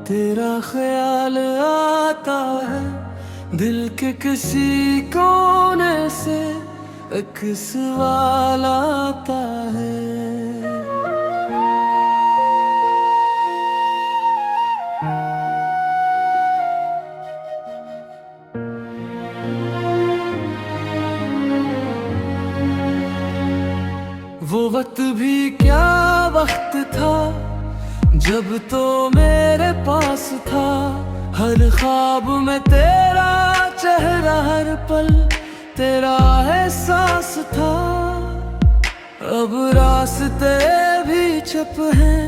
तेरा ख्याल आता है दिल के किसी कोने से, एक सवाल आता है। वो वक्त भी क्या वक्त था जब तो मेरे पास था, हर ख्वाब में तेरा चेहरा, हर पल तेरा एहसास था। अब रास्ते भी चुप हैं,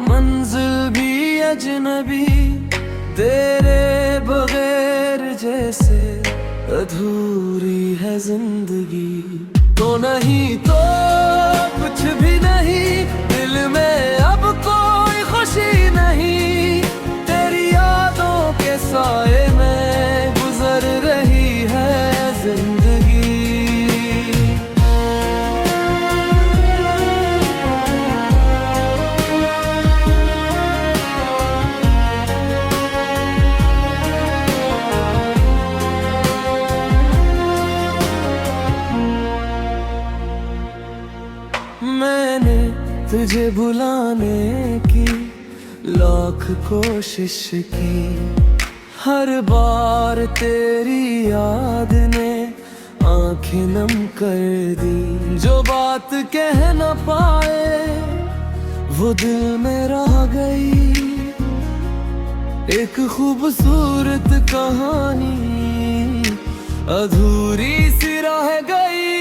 मंजिल भी अजनबी, तेरे बगैर जैसे अधूरी है जिंदगी। तो नहीं तो कुछ भी नहीं, दिल में अब कोई खुशी नहीं, तेरी यादों के साए में गुजर रही है जिंदगी। मैंने तुझे भुलाने की लाख कोशिश की, हर बार तेरी याद ने आंखें नम कर दी। जो बात कह न पाए वो दिल में रह गई, एक खूबसूरत कहानी अधूरी सी रह गई।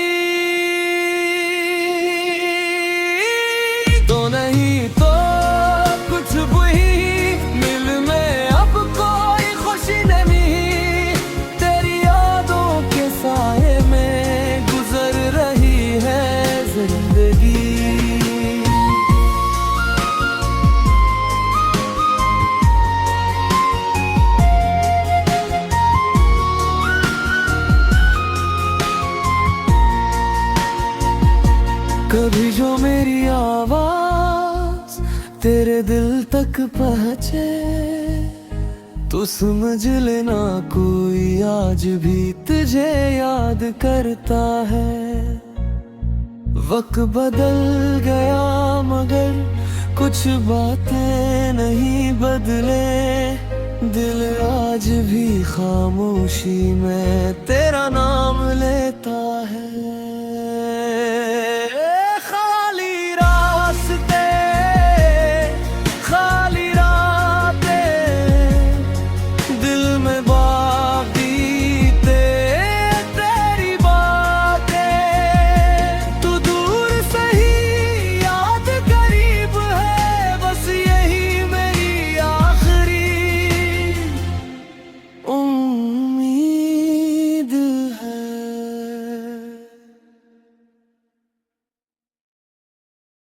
तो नहीं तो कुछ भी, दिल में अब कोई खुशी नहीं, तेरी यादों के साए में गुजर रही है जिंदगी। कभी जो मेरी आवाज तेरे दिल तक पहुँचे, तो समझ लेना कोई आज भी तुझे याद करता है। वक्त बदल गया मगर कुछ बातें नहीं बदले, दिल आज भी खामोशी में तेरा नाम लेता है।